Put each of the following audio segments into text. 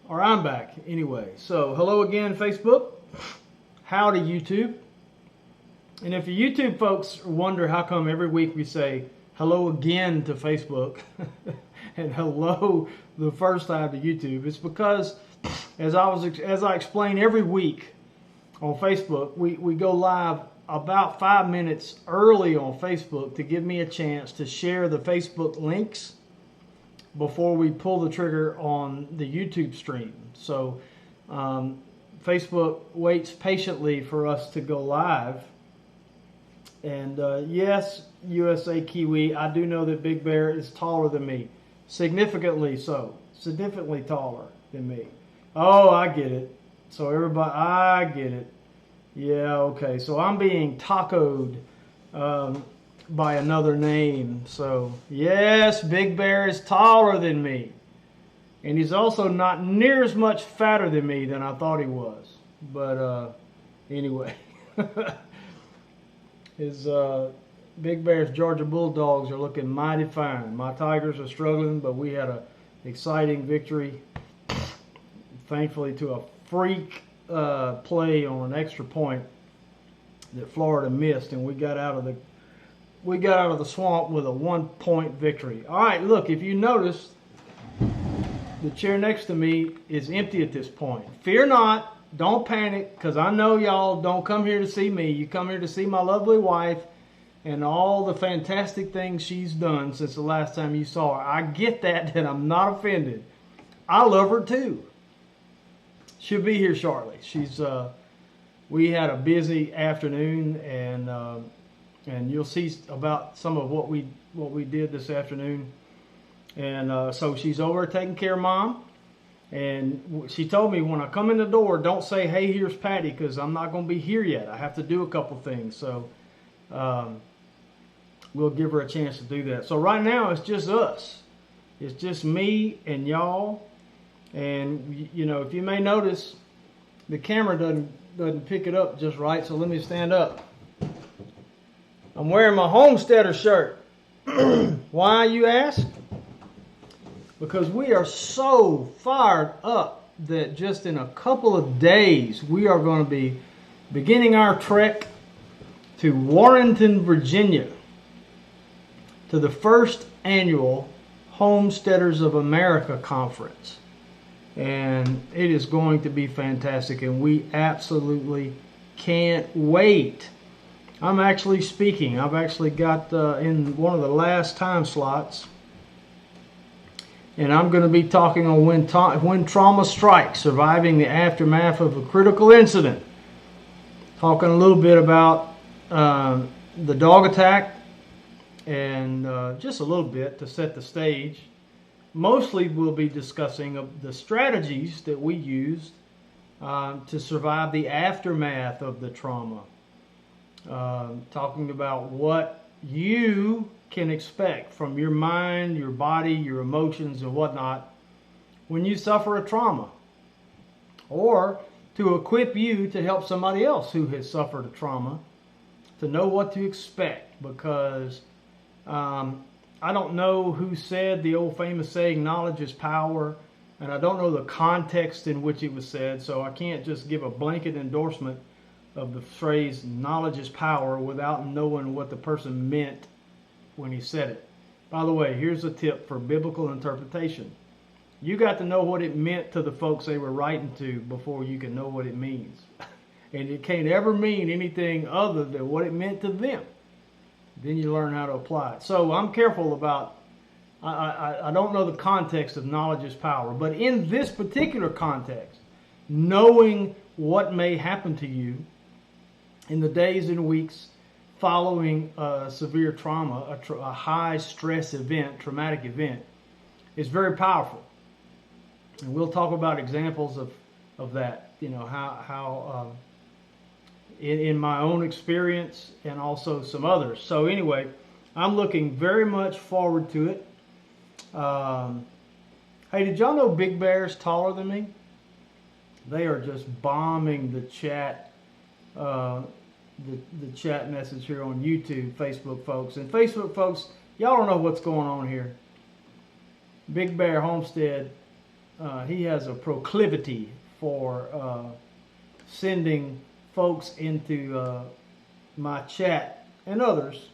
Or I'm back anyway. So hello again, Facebook. Howdy, YouTube. And if you YouTube folks wonder how come every week we say hello again to Facebook and hello the first time to YouTube, it's because as I explain every week on Facebook, we go live about 5 minutes early on Facebook to give me a chance to share the Facebook links before we pull the trigger on the YouTube stream. So Facebook waits patiently for us to go live. And yes, USA Kiwi, I do know that Big Bear is taller than me. Significantly so. Significantly taller than me. Oh, I get it. So everybody, I get it. Yeah, okay. So I'm being tacoed by another name. So yes, Big Bear is taller than me. And he's also not near as much fatter than me than I thought he was. But anyway. His Big Bear's Georgia Bulldogs are looking mighty fine. My Tigers are struggling, but we had an exciting victory. Thankfully to a freak play on an extra point that Florida missed, and we got out of the swamp with a 1-point victory. All right, look, if you notice, the chair next to me is empty at this point. Fear not, don't panic, because I know y'all don't come here to see me. You come here to see my lovely wife and all the fantastic things she's done since the last time you saw her. I get that, and I'm not offended. I love her too. She'll be here shortly. We had a busy afternoon, and you'll see about some of what we did this afternoon. And so she's over taking care of Mom. And she told me when I come in the door, don't say, hey, here's Patty, because I'm not going to be here yet. I have to do a couple things. So we'll give her a chance to do that. So right now it's just us. It's just me and y'all. And, you know, if you may notice, the camera doesn't pick it up just right. So let me stand up. I'm wearing my Homesteader shirt. Why, you ask? Because we are so fired up that just in a couple of days, we are going to be beginning our trek to Warrenton, Virginia, to the first annual Homesteaders of America conference. And it is going to be fantastic, and we absolutely can't wait. I'm actually speaking. I've actually got in one of the last time slots. And I'm going to be talking on when trauma strikes, surviving the aftermath of a critical incident. Talking a little bit about the dog attack, and just a little bit to set the stage. Mostly we'll be discussing the strategies that we used to survive the aftermath of the trauma. Talking about what you can expect from your mind, your body, your emotions, and whatnot when you suffer a trauma, or to equip you to help somebody else who has suffered a trauma to know what to expect. Because I don't know who said the old famous saying, knowledge is power, and I don't know the context in which it was said, so I can't just give a blanket endorsement of the phrase knowledge is power without knowing what the person meant when he said it. By the way, here's a tip for biblical interpretation. You got to know what it meant to the folks they were writing to before you can know what it means. And it can't ever mean anything other than what it meant to them. Then you learn how to apply it. So I'm careful about, I don't know the context of knowledge is power, but in this particular context, knowing what may happen to you in the days and weeks following severe trauma, a high stress event, traumatic event, is very powerful. And we'll talk about examples of that, you know, how in my own experience and also some others. So anyway, I'm looking very much forward to it. Hey, did y'all know Big Bear's taller than me? They are just bombing the chat, the chat message here on YouTube, Facebook folks. And Facebook folks, y'all don't know what's going on here. Big Bear Homestead he has a proclivity for sending folks into my chat and others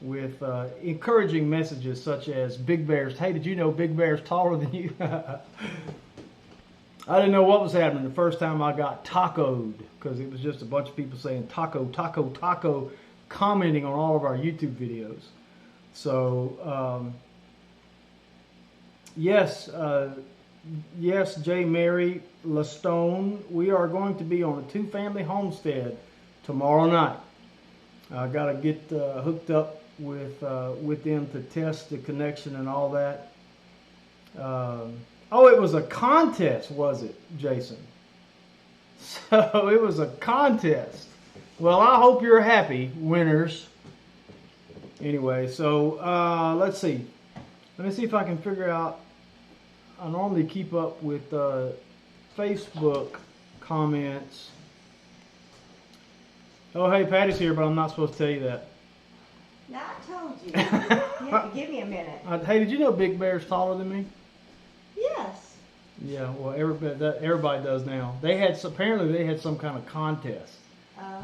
with encouraging messages such as Big Bear's, hey, did you know Big Bear's taller than you? I didn't know what was happening the first time I got tacoed, because it was just a bunch of people saying taco, taco, taco, commenting on all of our YouTube videos. So, yes, J. Mary Lastone, we are going to be on a 2-family homestead tomorrow night. I got to get hooked up with them to test the connection and all that. Oh, it was a contest, was it, Jason? So it was a contest. Well, I hope you're happy, winners. Anyway, so let's see. Let me see if I can figure out. I normally keep up with Facebook comments. Oh, hey, Patty's here, but I'm not supposed to tell you that. No, I told you. You have to give me a minute. Hey, did you know Big Bear's taller than me? Yes. Yeah, well, everybody does now. Apparently they had some kind of contest.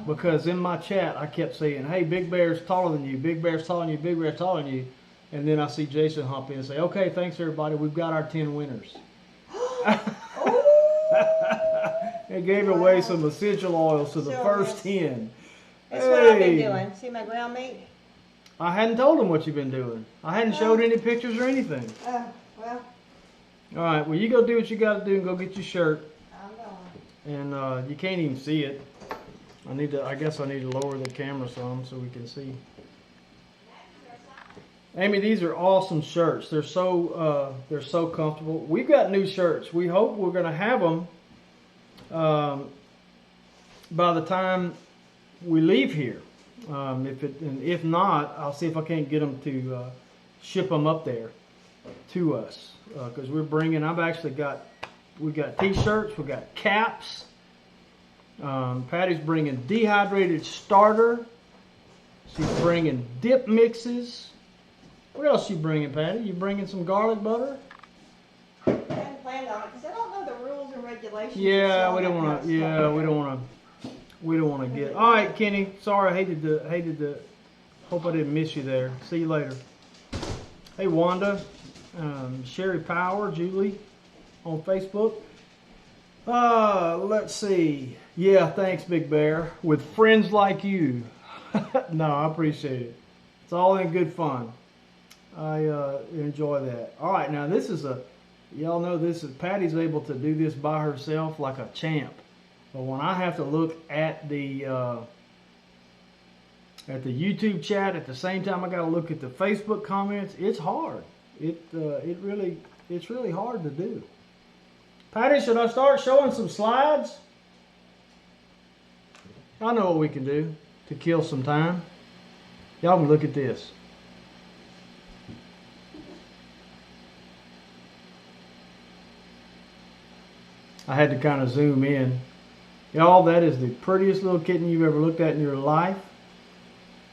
Because in my chat I kept saying, hey, Big Bear's taller than you, Big Bear's taller than you, Big Bear's taller than you. And then I see Jason hop in and say, okay, thanks everybody, we've got our 10 winners. They gave away some essential oils to the first 10. That's what I've been doing. See my ground meat? I hadn't told them what you've been doing. I hadn't showed any pictures or anything. Well. All right, well, you go do what you got to do and go get your shirt. I'm going. And you can't even see it. I guess I need to lower the camera some so we can see. Amy, these are awesome shirts. They're so comfortable. We've got new shirts. We hope we're going to have them by the time we leave here. If not, I'll see if I can't get them to ship them up there to us, because we're bringing. We got t-shirts, we got caps. Patty's bringing dehydrated starter. She's bringing dip mixes. What else she bringing, Patty? You bringing some garlic butter? I hadn't planned on it because I don't know the rules and regulations. Yeah, we don't want to. Yeah, we don't want to get. All right, Kenny. Sorry, I hated to. Hope I didn't miss you there. See you later. Hey, Wanda, Sherry Power, Julie, on Facebook. Let's see. Yeah, thanks, Big Bear. With friends like you. No, I appreciate it. It's all in good fun. I enjoy that. All right, now this is y'all know this is, Patty's able to do this by herself like a champ. But when I have to look at the YouTube chat at the same time I got to look at the Facebook comments, it's hard. It's really hard to do. Patty, should I start showing some slides? I know what we can do to kill some time. Y'all can look at this. I had to kind of zoom in. Y'all, that is the prettiest little kitten you've ever looked at in your life.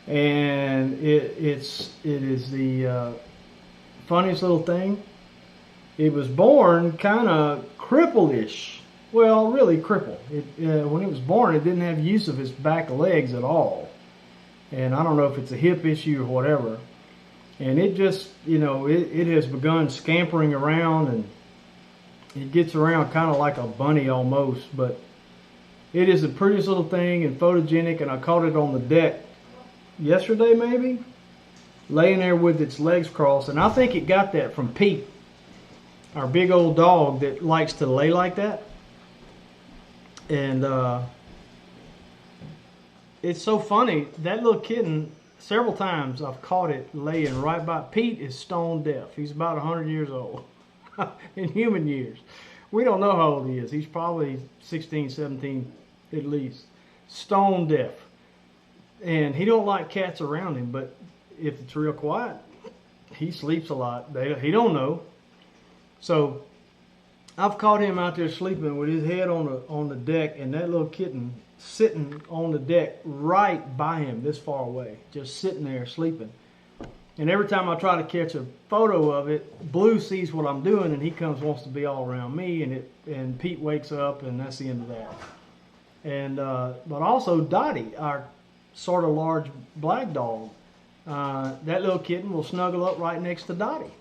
And it is the funniest little thing. It was born kind of crippled-ish. Well, really crippled. When it was born, it didn't have use of its back legs at all. And I don't know if it's a hip issue or whatever. And it just, it has begun scampering around, and it gets around kind of like a bunny almost. But it is the prettiest little thing and photogenic, and I caught it on the deck yesterday maybe, laying there with its legs crossed. And I think it got that from Pete, our big old dog that likes to lay like that. And it's so funny, that little kitten, several times I've caught it laying right by. Pete is stone deaf. He's about 100 years old in human years. We don't know how old he is. He's probably 16, 17 at least. Stone deaf. And he don't like cats around him, but if it's real quiet, he sleeps a lot. He don't know. So I've caught him out there sleeping with his head on the deck, and that little kitten sitting on the deck right by him, this far away, just sitting there sleeping. And every time I try to catch a photo of it, Blue sees what I'm doing, and he wants to be all around me, and Pete wakes up, and that's the end of that. And but also Dottie, our sort of large black dog, that little kitten will snuggle up right next to Dottie.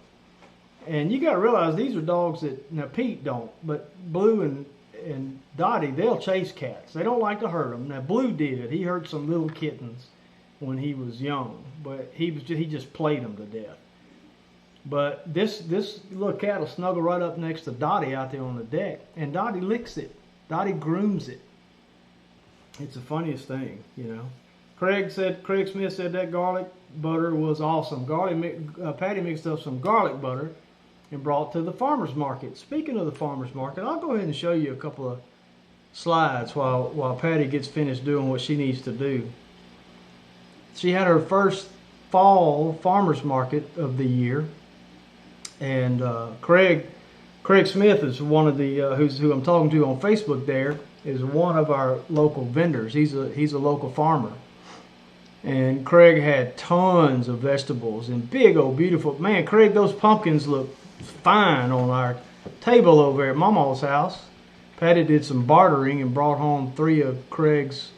And you got to realize these are dogs that, now Pete don't, but Blue and Dottie, they'll chase cats. They don't like to hurt them. Now Blue did. He hurt some little kittens when he was young, but he just played them to death. But this little cat will snuggle right up next to Dottie out there on the deck, and Dottie licks it. Dottie grooms it. It's the funniest thing, you know. Craig Smith said that garlic butter was awesome. Patty mixed up some garlic butter and brought to the farmer's market. Speaking of the farmer's market, I'll go ahead and show you a couple of slides while Patty gets finished doing what she needs to do. She had her first fall farmer's market of the year, and Craig Smith is one of the who I'm talking to on Facebook. There is one of our local vendors. He's a local farmer. And Craig had tons of vegetables and big old beautiful, man, Craig, those pumpkins look fine on our table over at Mama's house. Patty did some bartering and brought home 3 of Craig's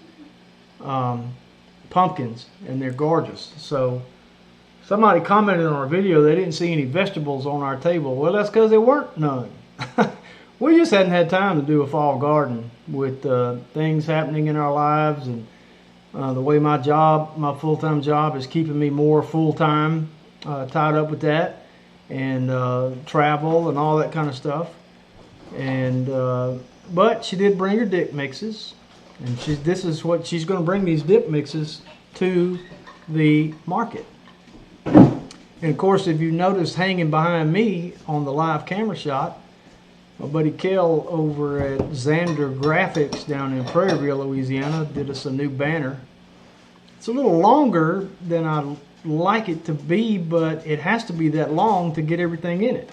pumpkins, and they're gorgeous. So somebody commented on our video they didn't see any vegetables on our table. Well, that's because there weren't none. We just hadn't had time to do a fall garden with things happening in our lives, and the way my full-time job is keeping me more full-time, tied up with that, and travel and all that kind of stuff. And but she did bring her dip mixes, and this is what she's going to bring, these dip mixes to the market. And of course, if you notice hanging behind me on the live camera shot, my buddy Kel over at Xander Graphics down in Prairieville, Louisiana, did us a new banner. It's a little longer than I'd like it to be, but it has to be that long to get everything in it.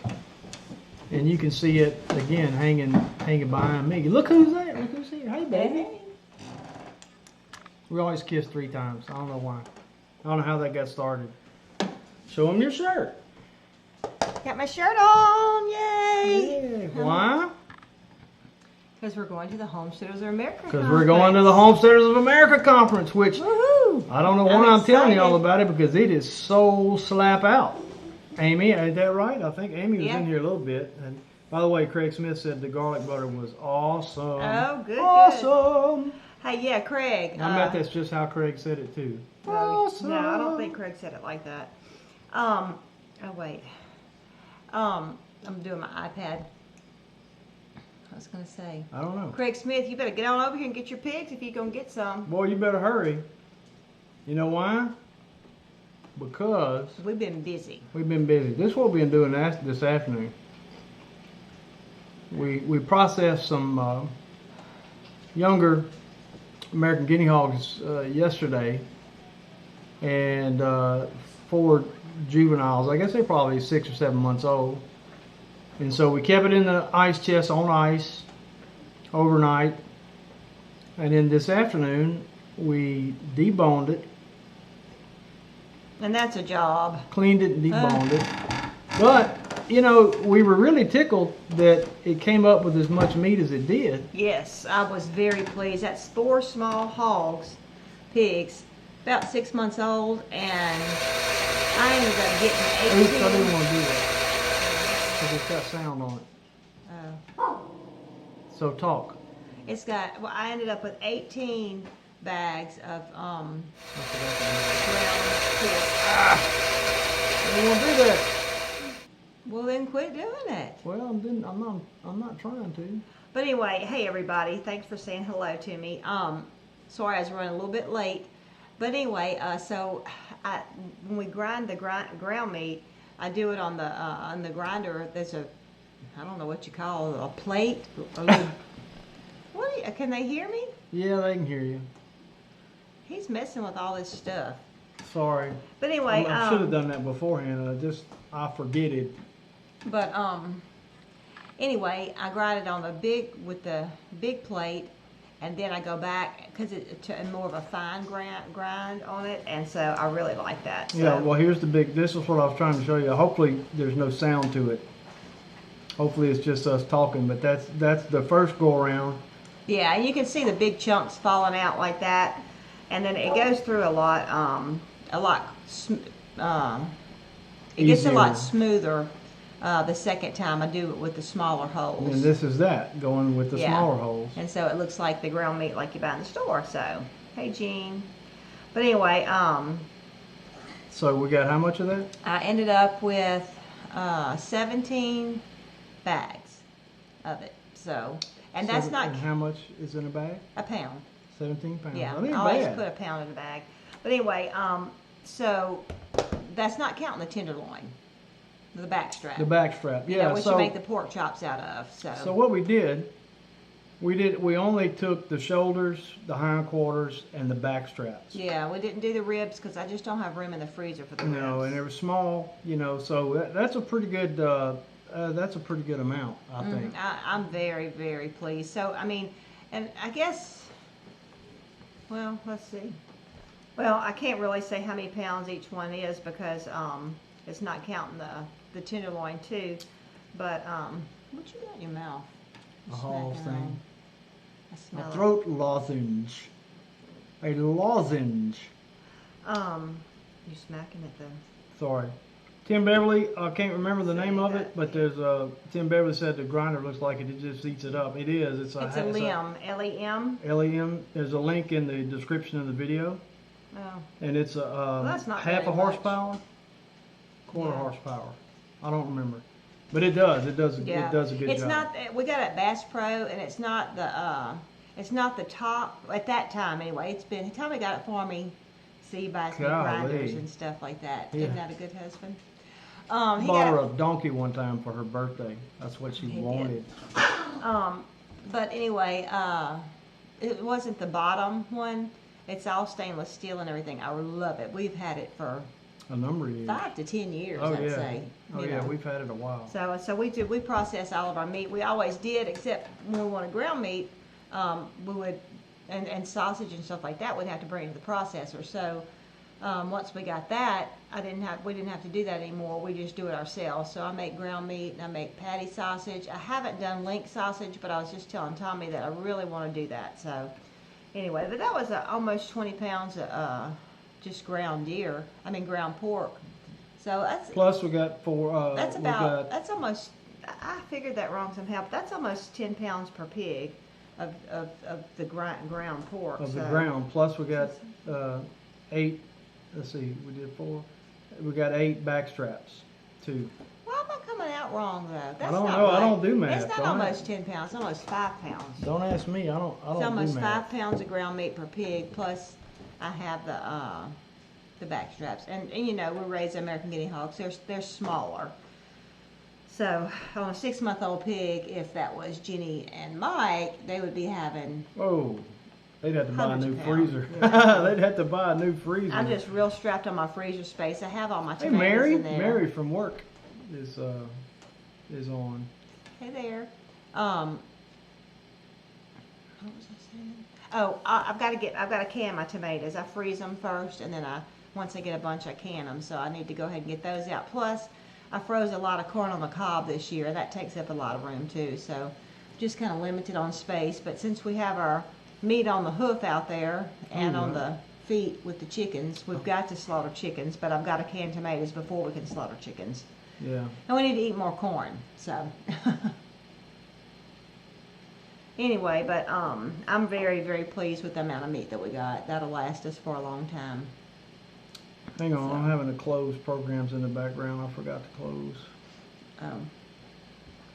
And you can see it again hanging behind me. Look who's there! Look who's here! Hey, baby! We always kiss 3 times. I don't know why. I don't know how that got started. Show them your shirt. Got my shirt on, yay! Yeah. Why? Because we're going to the Homesteaders of America conference. Because we're going to the Homesteaders of America conference, which woohoo! I don't know why I'm telling y'all about it, because it is so slap out. Amy, ain't that right? I think Amy was in here a little bit. And by the way, Craig Smith said the garlic butter was awesome. Oh, good. Awesome. Good. Hey, yeah, Craig. I bet that's just how Craig said it too. Awesome. No, I don't think Craig said it like that. Oh wait. I'm doing my iPad. I was gonna say. I don't know. Craig Smith, you better get on over here and get your pigs if you're gonna get some. Boy, you better hurry. You know why? Because we've been busy. We've been busy. This is what we've been doing this afternoon. We processed some younger American guinea hogs yesterday, and 4 juveniles. I guess they're probably 6 or 7 months old. And so we kept it in the ice chest on ice overnight, and then this afternoon we deboned it. And that's a job. Cleaned it and deboned it. But, you know, we were really tickled that it came up with as much meat as it did. Yes, I was very pleased. That's 4 small hogs, pigs, about 6 months old, and I ended up getting 18. Oops, I didn't want to do that, because it's got sound on it. Oh. So talk. It's got, well, I ended up with 18 bags of ground pigs. I didn't want to do that. Well, then quit doing it. Well, I'm not trying to. But anyway, hey everybody, thanks for saying hello to me. Sorry I was running a little bit late. But anyway, so when we grind the ground meat, I do it on the grinder. There's a, I don't know what you call it, a plate. A little, can they hear me? Yeah, they can hear you. He's messing with all this stuff. Sorry. But anyway, I should have done that beforehand. I forget it. But anyway, I grind it on with the big plate, and then I go back because it's more of a fine grind on it, and so I really like that. So. Yeah, well, here's this is what I was trying to show you. Hopefully there's no sound to it. Hopefully it's just us talking, but that's the first go around. Yeah, and you can see the big chunks falling out like that, and then it goes through a lot it gets a lot smoother the second time I do it with the smaller holes. And this is that, going with the smaller holes. And so it looks like the ground meat like you buy in the store. So, hey, Jean. But anyway, so we got how much of that? I ended up with 17 bags of it. So, and that's not... And how much is in a bag? A pound. 17 pounds. Yeah, That ain't I always bad. put a pound in a bag. But anyway, so that's not counting the tenderloin, the back strap. The back strap, yeah. Which you make the pork chops out of. So what we only took the shoulders, the hindquarters, and the back straps. Yeah, we didn't do the ribs because I just don't have room in the freezer for the ribs. No, and they were small, so that's a pretty good. That's a pretty good amount, I think. I'm very, very pleased. So I mean, and I guess. Well, let's see. Well, I can't really say how many pounds each one is because it's not counting the tenderloin too. But what you got in your mouth? A whole thing. I A smell throat lozenge. A lozenge. You smacking it though. Sorry. Tim Beverly, I can't remember the name of it, but there's Tim Beverly said the grinder looks like it just eats it up. It is. It's a limb. L-E-M. L-E-M. There's a link in the description of the video. Oh. And it's that's not half a very horsepower, quarter horsepower. I don't remember, but it does. It does a good job. It's not. We got it at Bass Pro, and it's not the top at that time anyway. It's been Tommy got it for me. So he buys me grinders and stuff like that. Yeah. Isn't that a good husband? Bought her a donkey one time for her birthday. That's what she wanted. But anyway, it wasn't the bottom one. It's all stainless steel and everything. I love it. We've had it for a number of years. 5 to 10 years, I'd say. We've had it a while. So we process all of our meat. We always did, except when we wanted ground meat, we would and sausage and stuff like that. We'd have to bring it to the processor. So once we got that, we didn't have to do that anymore. We just do it ourselves. So I make ground meat and I make patty sausage. I haven't done link sausage, but I was just telling Tommy that I really want to do that. So anyway, but that was almost 20 pounds of just ground pork. So that's plus we got four. That's almost. I figured that wrong somehow. But that's almost 10 pounds per pig of the ground pork. Of the ground. Plus we got 8. Let's see, we did 4. We got 8 back straps too. Well, I'm not coming out wrong though. That's I don't not know. Right. I don't do math. It's not almost 10 pounds. It's almost 5 pounds. Don't ask me. I don't It's almost do math. 5 pounds of ground meat per pig. Plus, I have the back straps, and we raise American guinea hogs. They're smaller. So on a 6-month-old pig, if that was Jenny and Mike, they would be having. Oh. They'd have to buy a new pounds. freezer. Yeah. They'd have to buy a new freezer. I'm just real strapped on my freezer space. I have all my tomatoes in there. Mary from work is on. Hey there. What was I saying? Oh, I've got to can my tomatoes. I freeze them first, and then once I get a bunch, I can them. So I need to go ahead and get those out. Plus, I froze a lot of corn on the cob this year. That takes up a lot of room too. So just kind of limited on space. But since we have our meat on the hoof out there and on the feet with the chickens, we've got to slaughter chickens. But I've got to can tomatoes before we can slaughter chickens. Yeah. And we need to eat more corn. So. Anyway, but I'm very, very pleased with the amount of meat that we got. That'll last us for a long time. Hang on, I'm having to close programs in the background. I forgot to close. Oh.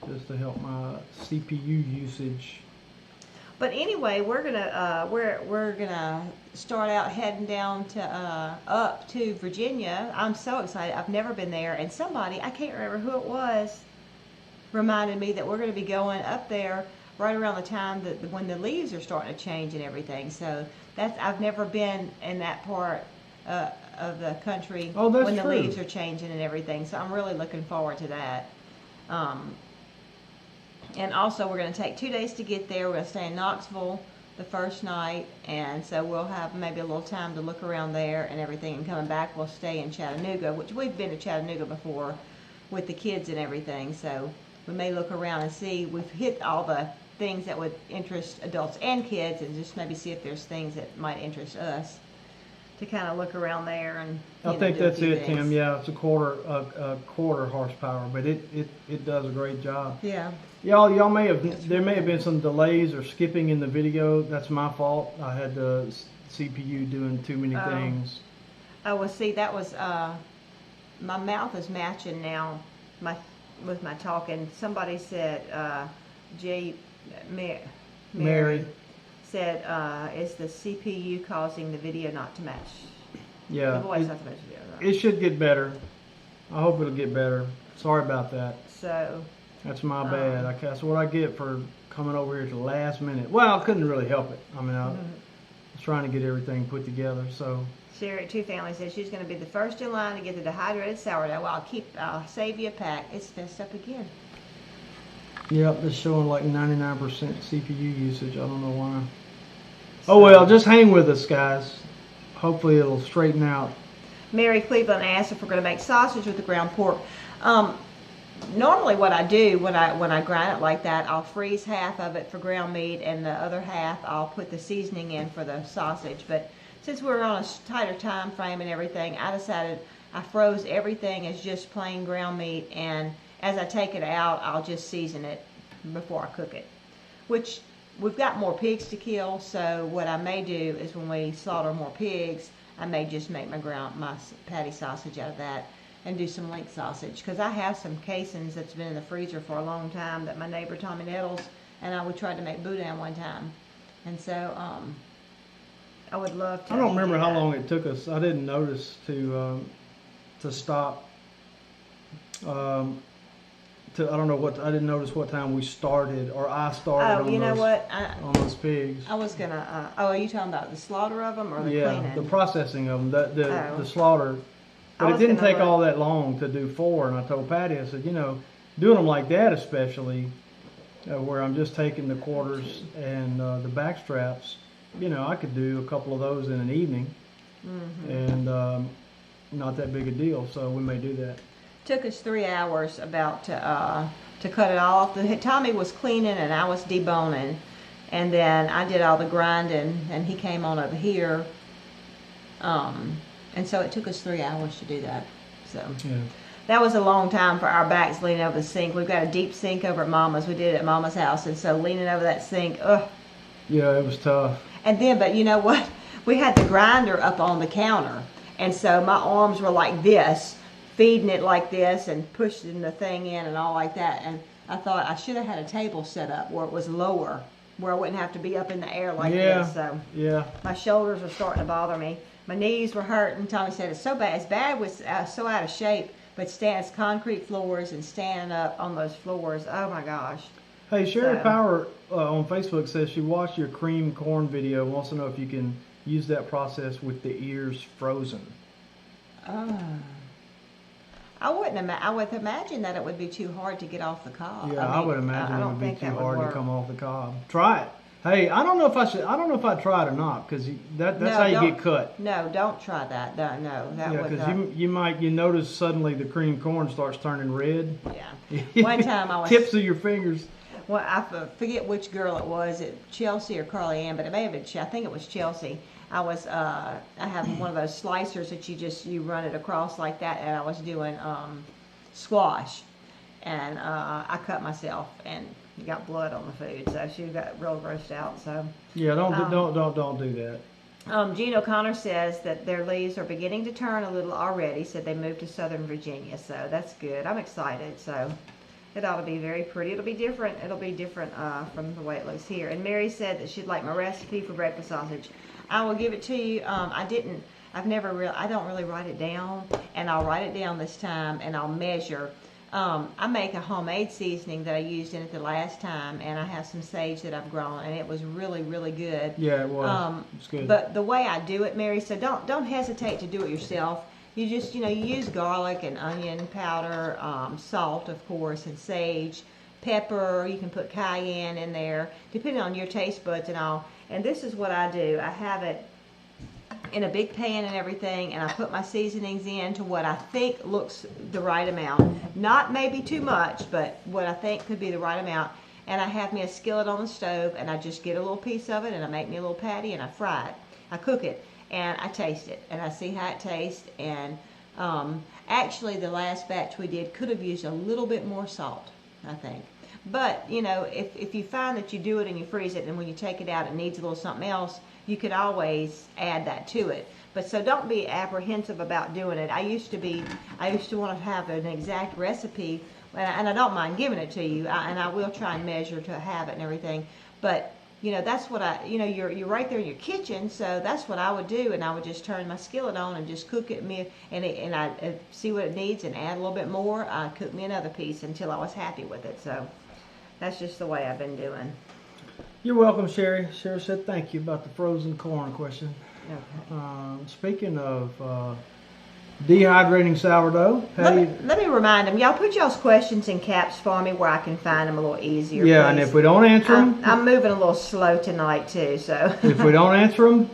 Just to help my CPU usage. But anyway, we're gonna start out heading down to up to Virginia. I'm so excited. I've never been there, and somebody, I can't remember who it was, reminded me that we're going to be going up there right around the time when the leaves are starting to change and everything. So I've never been in that part of the country when the leaves are changing and everything. So I'm really looking forward to that. And also we're going to take 2 days to get there. We're going to stay in Knoxville the first night, and so we'll have maybe a little time to look around there and everything, and coming back we'll stay in Chattanooga, which we've been to Chattanooga before with the kids and everything, so we may look around and see. We've hit all the things that would interest adults and kids, and just maybe see if there's things that might interest us to kind of look around there. And I think that's it, Tim. Yeah, it's a quarter horsepower, but it does a great job. Yeah. Y'all may have, there may have been some delays or skipping in the video. That's my fault. I had the CPU doing too many things. Oh, well, see, that was, my mouth is matching now with my talking. Somebody said, Mary said, is the CPU causing the video not to match? Yeah. The voice not to match the video, right? It should get better. I hope it'll get better. Sorry about that. So. That's my bad. That's what I get for coming over here at the last minute. Well, I couldn't really help it. I mean, I was trying to get everything put together. So Sherry at Two Family says she's going to be the first in line to get the dehydrated sourdough. Well, I'll save you a pack. It's messed up again. Yep, it's showing like 99% CPU usage. I don't know why. Oh well, just hang with us, guys. Hopefully it'll straighten out. Mary Cleveland asked if we're going to make sausage with the ground pork. Normally what I do when I grind it like that, I'll freeze half of it for ground meat, and the other half I'll put the seasoning in for the sausage. But since we're on a tighter time frame and everything, I decided I froze everything as just plain ground meat, and as I take it out, I'll just season it before I cook it. Which, we've got more pigs to kill, so what I may do is when we slaughter more pigs, I may just make my patty sausage out of that and do some link sausage, because I have some casings that's been in the freezer for a long time that my neighbor Tommy Nettles and I tried to make boudin one time, and so I would love to. I don't remember how long it took us. I didn't notice to stop. I don't know what, I didn't notice what time we started, or I started. Oh, you know what? On those pigs. I was gonna. Are you talking about the slaughter of them or the cleaning? Yeah, the processing of them, the slaughter. But it didn't take all that long to do 4, and I told Patty, I said, you know, doing them like that, especially where I'm just taking the quarters and the back straps, you know, I could do a couple of those in an evening, and not that big a deal. So we may do that. Took us 3 hours about to cut it off. Tommy was cleaning and I was deboning, and then I did all the grinding, and he came on over here. And so it took us 3 hours to do that. So that was a long time for our backs leaning over the sink. We've got a deep sink over at Mama's. We did it at Mama's house, and so leaning over that sink, ugh. Yeah, it was tough. And then, but you know what? We had the grinder up on the counter, and so my arms were like this, feeding it like this and pushing the thing in and all like that. And I thought I should have had a table set up where it was lower, where I wouldn't have to be up in the air like this. So my shoulders were starting to bother me. My knees were hurting. Tommy said it's so bad. It's bad with so out of shape, but it's concrete floors and standing up on those floors. Oh my gosh. Hey, Sherry Power on Facebook says she watched your cream corn video. Wants to know if you can use that process with the ears frozen. I would imagine that it would be too hard to get off the cob. Yeah, I would imagine it would be too hard to come off the cob. Try it. Hey, I don't know if I should. I don't know if I'd try it or not, because that's how you get cut. No, don't try that. No, that would. Because you notice suddenly the cream corn starts turning red. Yeah. One time I was tips of your fingers. Well, I forget which girl it was, Chelsea or Carly Ann, but it may have been. I think it was Chelsea. I have one of those slicers that you run it across like that, and I was doing squash, and I cut myself and got blood on the food, so she got real grossed out. So yeah, don't do that. Gene O'Connor says that their leaves are beginning to turn a little already. Said they moved to Southern Virginia, so that's good. I'm excited. So it ought to be very pretty. It'll be different. It'll be different from the way it looks here. And Mary said that she'd like my recipe for breakfast sausage. I will give it to you. I don't really write it down, and I'll write it down this time, and I'll measure. I make a homemade seasoning that I used in it the last time, and I have some sage that I've grown, and it was really, really good. Yeah, it was. It's good. But the way I do it, Mary, so don't hesitate to do it yourself. You just, you use garlic and onion powder, salt, of course, and sage, pepper. You can put cayenne in there, depending on your taste buds and all. And this is what I do. I have it in a big pan and everything, and I put my seasonings in to what I think looks the right amount. Not maybe too much, but what I think could be the right amount. And I have me a skillet on the stove, and I just get a little piece of it, and I make me a little patty, and I fry it. I cook it, and I taste it, and I see how it tastes. And actually, the last batch we did could have used a little bit more salt, I think. But, you know, if you find that you do it and you freeze it, and when you take it out it needs a little something else, you could always add that to it. But so don't be apprehensive about doing it. I used to want to have an exact recipe, and I don't mind giving it to you, and I will try and measure to have it and everything. But, you know, that's what you're right there in your kitchen, so that's what I would do, and I would just turn my skillet on and just cook it, and I see what it needs and add a little bit more. I cook me another piece until I was happy with it. So that's just the way I've been doing. You're welcome, Sherry. Sherry said thank you about the frozen corn question. Okay. Speaking of dehydrating sourdough, let me remind them. Y'all put y'all's questions in caps for me where I can find them a little easier. Yeah, please. and if we don't answer them, I'm moving a little slow tonight too. So if we don't answer them,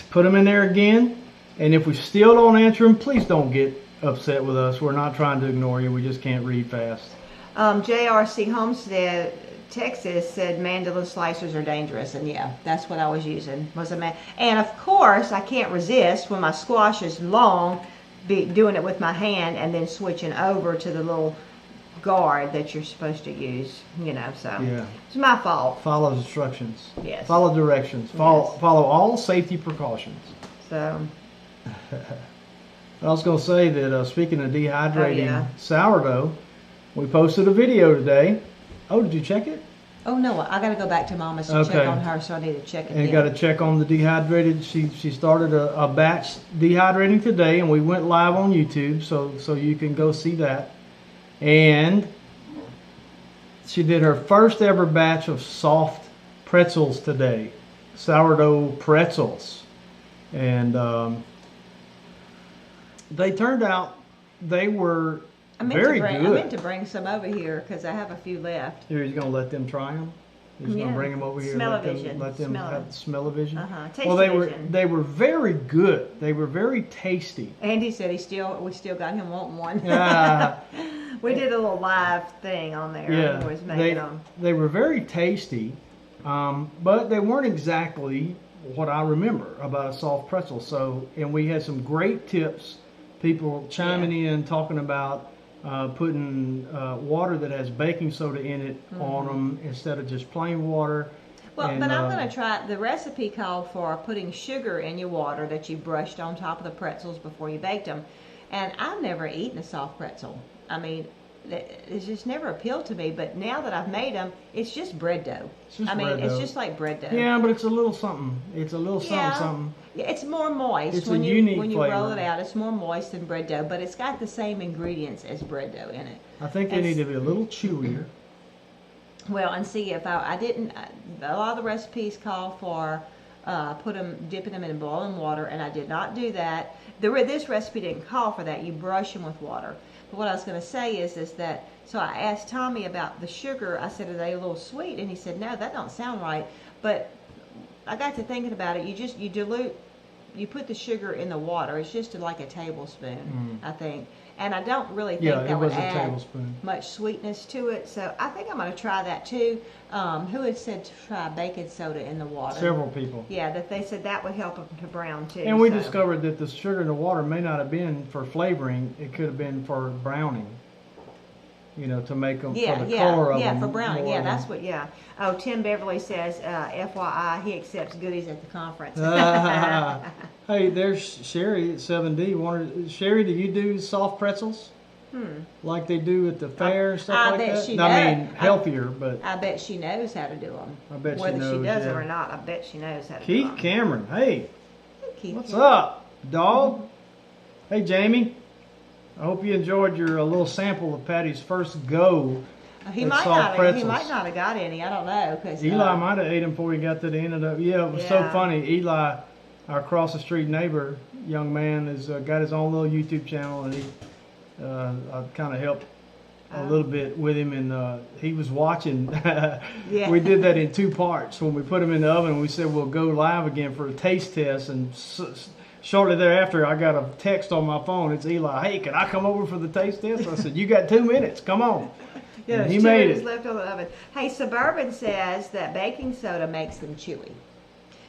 put them in there again. And if we still don't answer them, please don't get upset with us. We're not trying to ignore you. We just can't read fast. JRC Homestead, Texas said mandolin slicers are dangerous, and yeah, that's what I was using. And of course, I can't resist when my squash is long, doing it with my hand and then switching over to the little guard that you're supposed to use. You know, so yeah, it's my fault. Follow instructions. Yes. Follow directions. Follow all safety precautions. So. I was going to say that speaking of dehydrating sourdough, we posted a video today. Oh, did you check it? Oh no, I got to go back to Mama's to check on her, so I need to check it. And you got to check on the dehydrated. She started a batch dehydrating today, and we went live on YouTube, so you can go see that. And she did her first ever batch of soft pretzels today, sourdough pretzels, and they turned out they were very good. I meant to bring some over here because I have a few left. You're just going to let them try them? You're just going to bring them over here and let them have smell-o-vision? Well, they were very good. They were very tasty. Andy said we still got him wanting one. We did a little live thing on there. Yeah, they were very tasty, but they weren't exactly what I remember about a soft pretzel. So, and we had some great tips. People chiming in, talking about putting water that has baking soda in it on them instead of just plain water. Well, but I'm going to try, the recipe called for putting sugar in your water that you brushed on top of the pretzels before you baked them. And I've never eaten a soft pretzel. I mean, it's just never appealed to me, but now that I've made them, it's just bread dough. It's just like bread dough. Yeah, but it's a little something. It's a little something. Yeah, it's more moist. It's when you roll it out, it's more moist than bread dough, but it's got the same ingredients as bread dough in it. I think they need to be a little chewier. Well, and see, if I didn't, a lot of the recipes call for dipping them in boiling water, and I did not do that. This recipe didn't call for that. You brush them with water. But what I was going to say is that, so I asked Tommy about the sugar. I said, are they a little sweet? And he said, no, that don't sound right. But I got to thinking about it. You dilute, you put the sugar in the water. It's just like a tablespoon, I think. And I don't really think that would add much sweetness to it. So I think I'm going to try that too. Who had said to try baking soda in the water? Several people. Yeah, that they said that would help them to brown too. And we discovered that the sugar in the water may not have been for flavoring. It could have been for browning. You know, to make them for the color of them. Yeah, for browning. Yeah, that's what. Yeah. Oh, Tim Beverly says, FYI, he accepts goodies at the conference. Hey, there's Sherry at 7D. Sherry, do you do soft pretzels? Like they do at the fair and stuff like that? I bet she knows. I mean, healthier, but I bet she knows how to do them. I bet Whether she knows. Whether she does them or not, I bet she knows how to do Keith them. Cameron, hey. Keith What's Cameron. up, dog? Hey, Jamie. I hope you enjoyed your little sample of Patty's first go He at might soft pretzels. He might not have got any. I don't know. Cause, Eli might have ate them before he got to the end of the... Yeah, it was so funny. Eli, our across-the-street neighbor, young man, has got his own little YouTube channel, and he I kind of helped a little bit with him, and he was watching. Yeah. We did that in 2 parts. When we put him in the oven, we said we'll go live again for a taste test, and shortly thereafter, I got a text on my phone. It's Eli. Hey, can I come over for the taste test? I said, you got 2 minutes. Come on. Yeah, and he made it. Left on the oven. Hey, Suburban says that baking soda makes them chewy.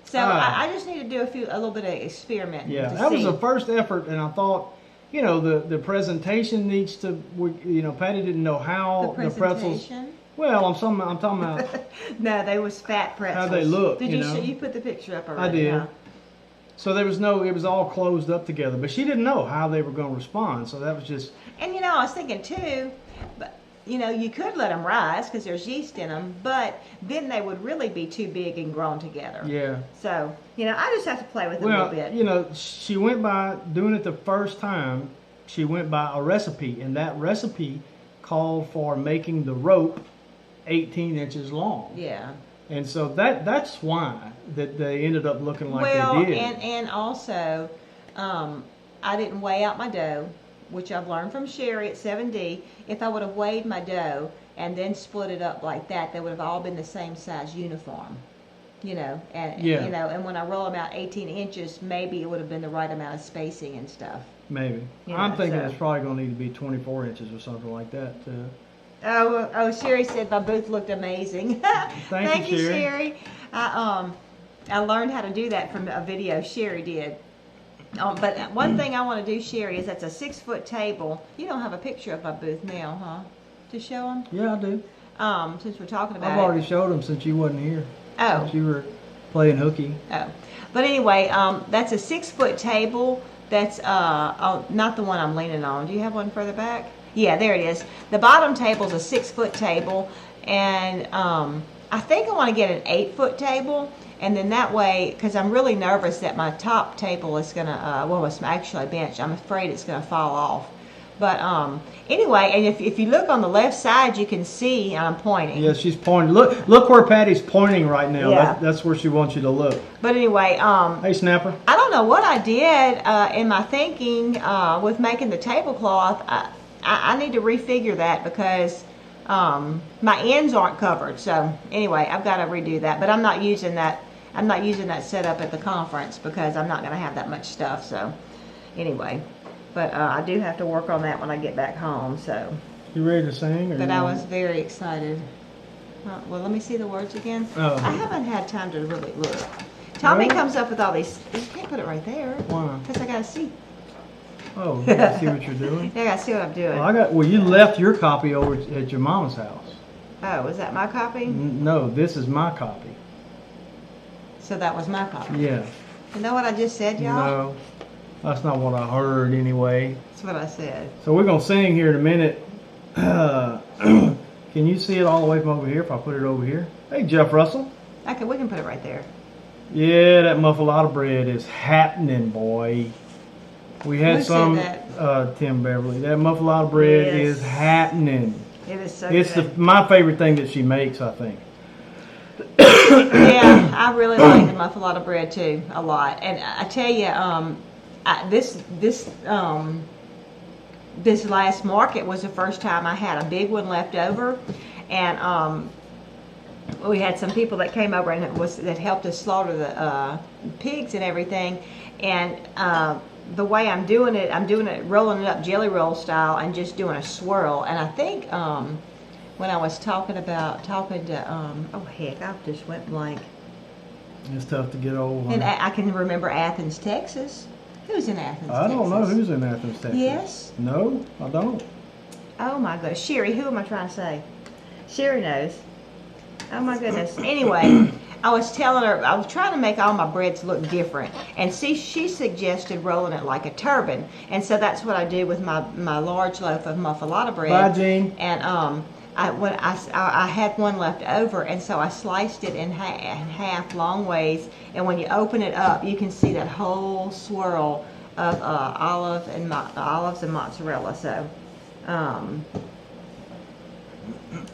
So I just need to do a little bit of experimenting. Yeah, to that was see. the first effort, and I thought, you know, the presentation needs to. You know, Patty didn't know how the pretzels. Well, I'm talking about. No, they was fat pretzels. How they look. Did you you know? you put the picture up already? I did. Huh? So there was no. It was all closed up together, but she didn't know how they were going to respond. So that was just. And you know, I was thinking too, but you know, you could let them rise because there's yeast in them, but then they would really be too big and grown together. Yeah. So, you know, I just have to play with it a little bit. You know, she went by doing it the first time. She went by a recipe, and that recipe called for making the rope 18 inches long. Yeah. And so that's why that they ended up looking like they did. And also, I didn't weigh out my dough, which I've learned from Sherry at 7D. If I would have weighed my dough and then split it up like that, they would have all been the same size uniform. You know, and yeah. you know, and when I roll them out 18 inches, maybe it would have been the right amount of spacing and stuff. Maybe. You know, I'm thinking it's probably going to need to be 24 inches or something like that. Oh, Sherry said my booth looked amazing. Thank you, Sherry. I learned how to do that from a video Sherry did. But one thing I want to do, Sherry, is that's a 6-foot table. You don't have a picture of my booth now, huh? To show them? Yeah, I do. Since we're talking about I've already showed them since you wasn't here. Oh. Since you were playing hooky. Oh. But anyway, that's a 6-foot table. That's not the one I'm leaning on. Do you have one further back? Yeah, there it is. The bottom table's a 6-foot table, and I think I want to get an 8-foot table, and then that way, because I'm really nervous that my top table is gonna, well, it's actually a bench. I'm afraid it's gonna fall off. But anyway, and if you look on the left side, you can see I'm pointing. Yeah, she's pointing. Look where Patty's pointing right now. Yeah. That's where she wants you to look. But anyway, hey, Snapper. I don't know what I did in my thinking with making the tablecloth. I need to refigure that because my ends aren't covered. So anyway, I've got to redo that. But I'm not using that. I'm not using that setup at the conference because I'm not going to have that much stuff. So anyway. But I do have to work on that when I get back home, so. You ready to sing? But I was very excited. Well, let me see the words again. Oh. I haven't had time to really look. Tommy comes up with all these. You can't put it right there. Why? Because I got to see. Oh, you gotta see what you're doing? Yeah, I got to see what I'm doing. Well, you left your copy over at your mom's house. Oh, is that my copy? No, this is my copy. So that was my copy. Yeah. You know what I just said, y'all? No. That's not what I heard anyway. That's what I said. So we're going to sing here in a minute. Can you see it all the way from over here if I put it over here? Hey, Jeff Russell. Okay, we can put it right there. Yeah, that muffalata bread is happening, boy. We had some, Tim Beverly. That muffalata bread is happening. It is so It's good. my favorite thing that she makes, I think. Yeah, I really like the muffalata bread too, a lot. And I tell you, this last market was the first time I had a big one left over, and we had some people that came over and that helped us slaughter the pigs and everything. And the way I'm doing it, rolling it up jelly roll style and just doing a swirl. And I think when I was talking to oh heck, I just went blank. It's tough to get old. And I can remember Athens, Texas. Who's in Athens, Texas? I don't know who's in Athens, Texas. Yes? No, I don't. Oh my goodness. Sherry, who am I trying to say? Sherry knows. Oh my goodness. Anyway, I was telling her, I was trying to make all my breads look different. And see, she suggested rolling it like a turban. And so that's what I do with my large loaf of muffalata bread. Bye, Jean. And I had one left over, and so I sliced it in half long ways. And when you open it up, you can see that whole swirl of olives and mozzarella. So,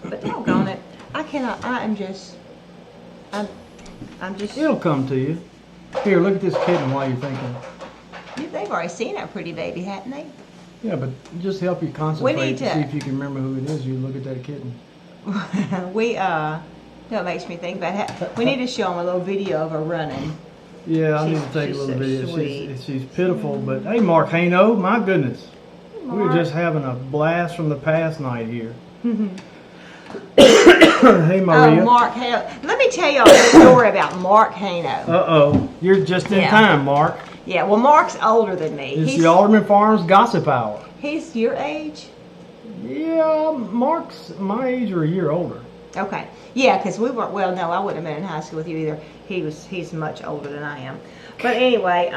but doggone it, I cannot. I'm just. It'll come to you. Here, look at this kitten while you're thinking. They've already seen our pretty baby, hadn't they? Yeah, but just help you concentrate need to to- see if you can remember who it is. You look at that kitten. That makes me think about it. We need to show them a little video of her running. Yeah, I need She's- to take a she's little so video. sweet. She's pitiful, but hey, Mark Hano, my goodness. We were Mark. just having a blast from the past night here. Hey, Maria. Oh, Mark Hano. Let me tell y'all a story about Mark Hano. Uh-oh. You're just in Yeah. time, Mark. Yeah, well, Mark's older than me. It's the Alderman Farms Gossip Hour. He's your age? Yeah, Mark's my age or a year older. Okay. Yeah, because we weren't, well, no, I wouldn't have been in high school with you either. He's much older than I am. But anyway,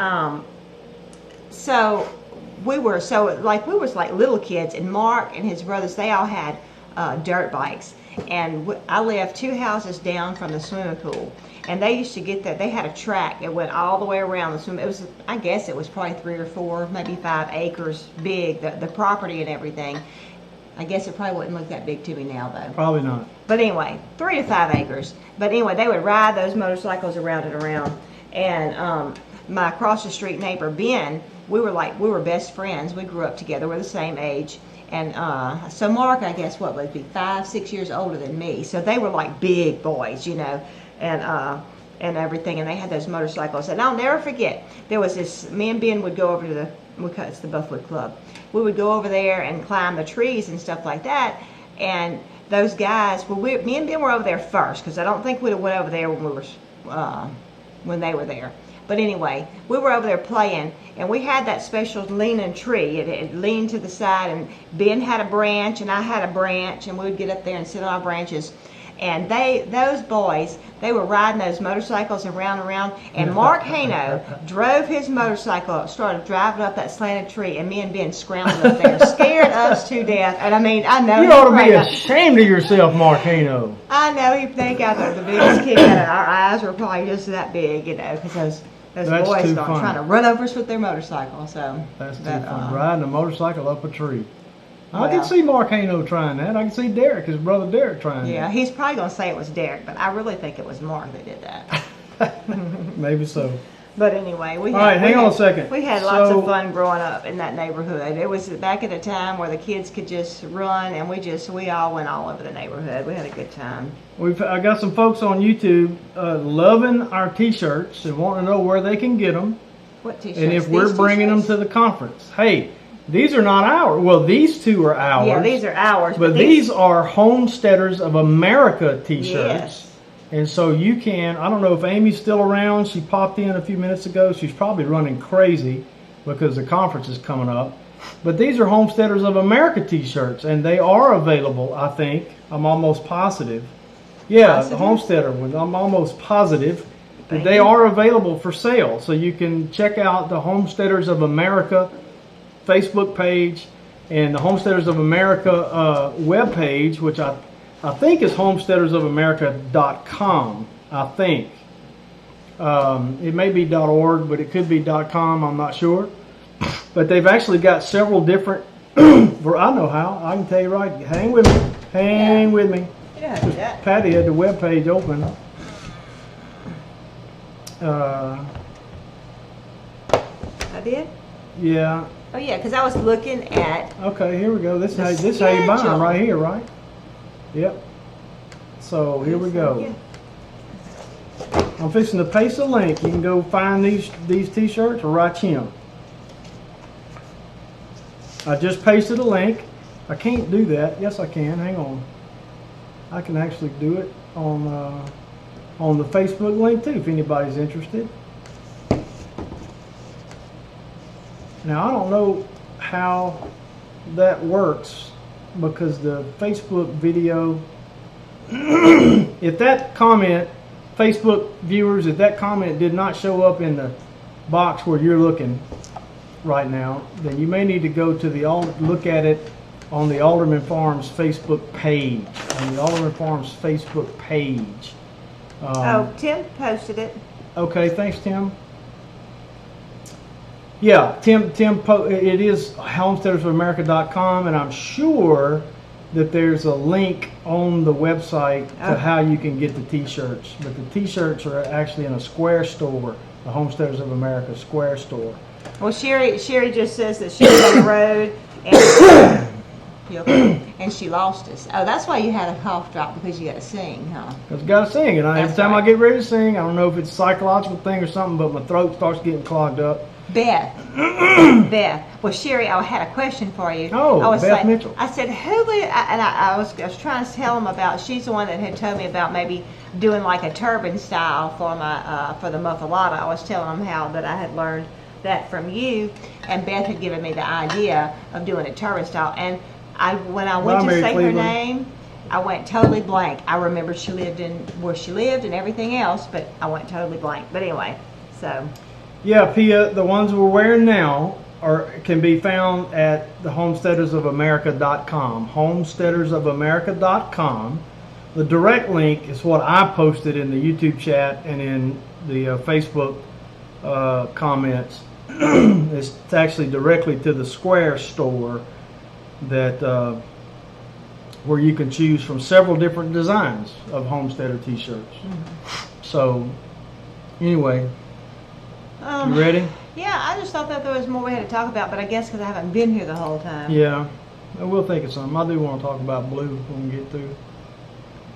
so we was like little kids, and Mark and his brothers, they all had dirt bikes. And I lived 2 houses down from the swimming pool. And they used to get that, they had a track that went all the way around the swimming. It was, I guess it was probably 3 or 4, maybe 5 acres big, the property and everything. I guess it probably wouldn't look that big to me now, though. Probably not. But anyway, 3 to 5 acres. But anyway, they would ride those motorcycles around and around. And my across the street neighbor, Ben, we were best friends. We grew up together. We're the same age. And so Mark, I guess, would be 5, 6 years older than me. So they were like big boys, you know, and everything. And they had those motorcycles. And I'll never forget, there was this, me and Ben would go over to it's the Buffwood Club. We would go over there and climb the trees and stuff like that. And those guys, well, me and Ben were over there first, because I don't think we'd have went over there when they were there. But anyway, we were over there playing, and we had that special leaning tree. It leaned to the side, and Ben had a branch, and I had a branch, and we would get up there and sit on our branches. And those boys, they were riding those motorcycles around and around, and Mark Hano drove his motorcycle, started driving up that slanted tree, and me and Ben scrambled up there, scared us to death. And I mean, I know You ought to be ashamed of yourself, Mark Hano. I know he'd think I got the biggest kick out of it. Our eyes were probably just that big, you know, because those That's boys too are funny. trying to run over us with their motorcycle. So That's too fun. Riding a motorcycle up a tree. I Well. can see Mark Hano trying that. I can see Derek, his brother Derek, trying yeah, that. he's probably gonna say it was Derek, but I really think it was Mark that did that. Maybe so. But anyway, All right, hang on a second. We had lots So- of fun growing up in that neighborhood. It was back at a time where the kids could just run, and we all went all over the neighborhood. We had a good time. I got some folks on YouTube loving our T-shirts and wanting to know where they can get them. What t-shirts? And if we're These bringing them t-shirts? to the conference. Hey, these are not ours. Well, these two are ours. Yeah, these are ours. But these are Homesteaders of America T-shirts. Yes. And so you can, I don't know if Amy's still around. She popped in a few minutes ago. She's probably running crazy because the conference is coming up. But these are Homesteaders of America T-shirts, and they are available, I think. I'm almost positive. Yeah, Positive? the Homesteader one. I'm almost positive that Thank they you. are available for sale. So you can check out the Homesteaders of America Facebook page and the Homesteaders of America web page, which I think is homesteadersofamerica.com. I think. It may be .org, but it could be .com. I'm not sure. But they've actually got several different. I know how. I can tell you right. Hang with me. Hang with me. Yeah, that. Patty had the web page open. I did? Yeah. Oh yeah, because I was looking at. Okay, here we go. This The is how you buy them schedule. right here, right? Yep. So here we go. Yeah. I'm fixing to paste a link. You can go find these T-shirts right here. I just pasted a link. I can't do that. Yes, I can. Hang on. I can actually do it on the Facebook link too, if anybody's interested. Now I don't know how that works because the Facebook video, if that comment, Facebook viewers, if that comment did not show up in the box where you're looking right now, then you may need to go to look at it on the Alderman Farms Facebook page. On the Alderman Farms Facebook page. Tim posted it. Okay, thanks, Tim. Yeah, Tim, it is homesteadersofamerica.com, and I'm sure that there's a link on the website to how you can get the T-shirts. But the T-shirts are actually in a Square store, the Homesteaders of America Square store. Well, Sherry just says that she was on the road and you okay? And she lost us. Oh, that's why you had a cough drop, because you got to sing, huh? Because I got to sing, and every time I get ready to sing, I don't know if it's a psychological thing or something, but my throat starts getting clogged up. Beth. Beth. Well, Sherry, I had a question for you. Oh, I was Beth like, Mitchell. I said, who would, I was trying to tell him about, she's the one that had told me about maybe doing like a turban style for my, for the muffalata. I was telling him how that I had learned that from you, and Beth had given me the idea of doing a turban style. And when I went to say her name, I went totally blank. I remember she lived in where she lived and everything else, but I went totally blank. But anyway, so. Yeah, Pia, the ones we're wearing now can be found at the homesteadersofamerica.com. Homesteadersofamerica.com. The direct link is what I posted in the YouTube chat and in the Facebook comments. It's actually directly to the Square store that where you can choose from several different designs of homesteader t-shirts. So anyway, you ready? Yeah, I just thought that there was more we had to talk about, but I guess because I haven't been here the whole time. Yeah, we'll think of something. I do want to talk about blue when we get through.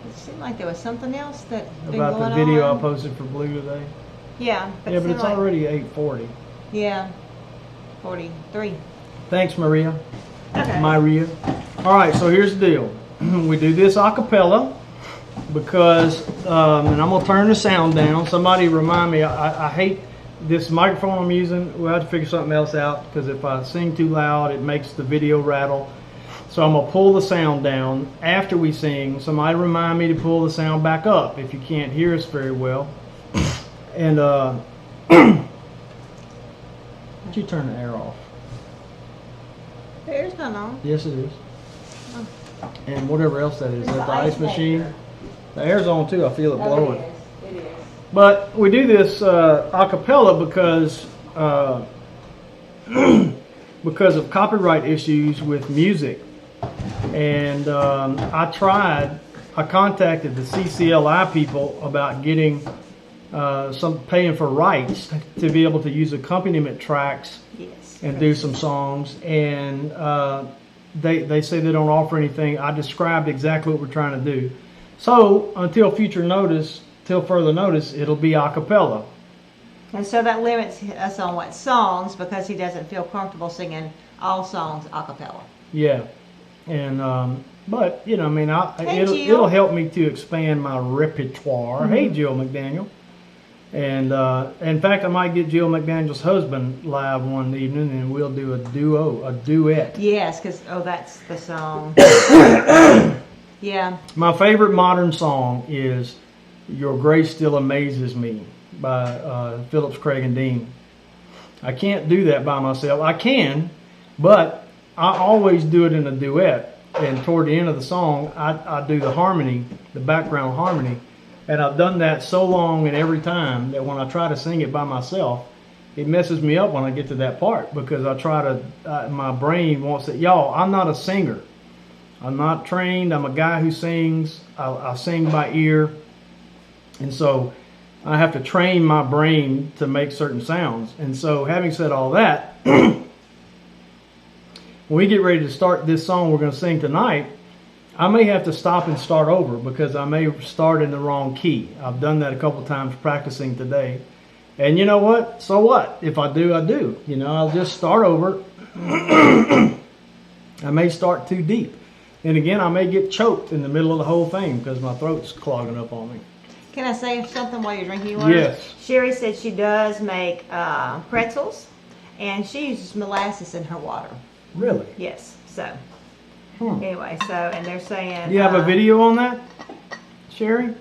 It seemed like there was something else that About the video I posted for blue today. Yeah, but it's already 8:40. Yeah, 43. Thanks, Maria. Okay. Maria. All right, so here's the deal. We do this a cappella because, and I'm gonna turn the sound down. Somebody remind me. I hate this microphone I'm using. We'll have to figure something else out because if I sing too loud, it makes the video rattle. So I'm gonna pull the sound down after we sing. Somebody remind me to pull the sound back up if you can't hear us very well. And did you turn the air off? The air's not on. Yes, it is. Oh. And whatever else that is. Is that the ice machine? maker. The air's on too. I feel it blowing. It is. But we do this a cappella because because of copyright issues with music. And I contacted the CCLI people about getting paying for rights to be able to use accompaniment tracks and do some songs. And they say they don't offer anything. I described exactly what we're trying to do. So until further notice, it'll be a cappella. And so that limits us on what songs, because he doesn't feel comfortable singing all songs a cappella. Yeah. And but you know, I mean, Hey, it'll help me to expand my repertoire. Mm-hmm. Hey, Jill McDaniel. And in fact, I might get Jill McDaniel's husband live one evening, and we'll do a duet. Yes, because that's the song. Yeah. My favorite modern song is "Your Grace Still Amazes Me" by Phillips, Craig, and Dean. I can't do that by myself. I can, but I always do it in a duet. And toward the end of the song, I do the harmony, the background harmony. And I've done that so long and every time that when I try to sing it by myself, it messes me up when I get to that part, because I try to, my brain wants it. Y'all, I'm not a singer. I'm not trained. I'm a guy who sings. I sing by ear. And so I have to train my brain to make certain sounds. And so having said all that, when we get ready to start this song we're going to sing tonight, I may have to stop and start over because I may start in the wrong key. I've done that a couple times practicing today. And you know what? So what? If I do, I do. You know, I'll just start over. I may start too deep. And again, I may get choked in the middle of the whole thing because my throat's clogging up on me. Can I say something while you're drinking water? Yes. Sherry said she does make pretzels, and she uses molasses in her water. Really? Yes. So, anyway, and they're saying... Do you have a video on that, Sherry?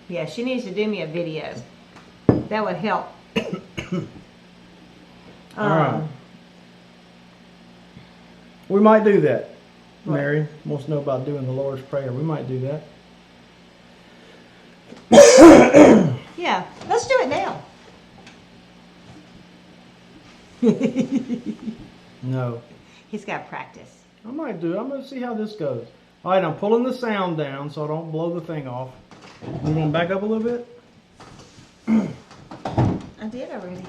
Yeah, she needs to do me a video. That would help. All right. We might do that. Mary wants to know about doing the Lord's Prayer. We might do that. Yeah, let's do it now. No. He's got practice. I might do it. I'm going to see how this goes. All right, I'm pulling the sound down so I don't blow the thing off. You want to back up a little bit? I did already.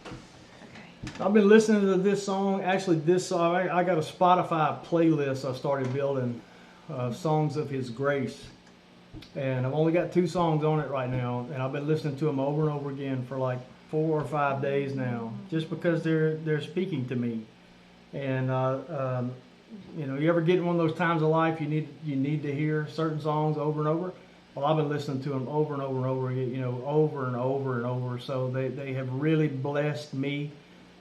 Okay. I've been listening to this song. Actually, this song, I got a Spotify playlist I started building, songs of His grace, and I've only got 2 songs on it right now, and I've been listening to them over and over again for like 4 or 5 days now, just because they're speaking to me. And you know, you ever get in one of those times of life you need to hear certain songs over and over? Well, I've been listening to them over and over and over again, you know, over and over and over. So they have really blessed me.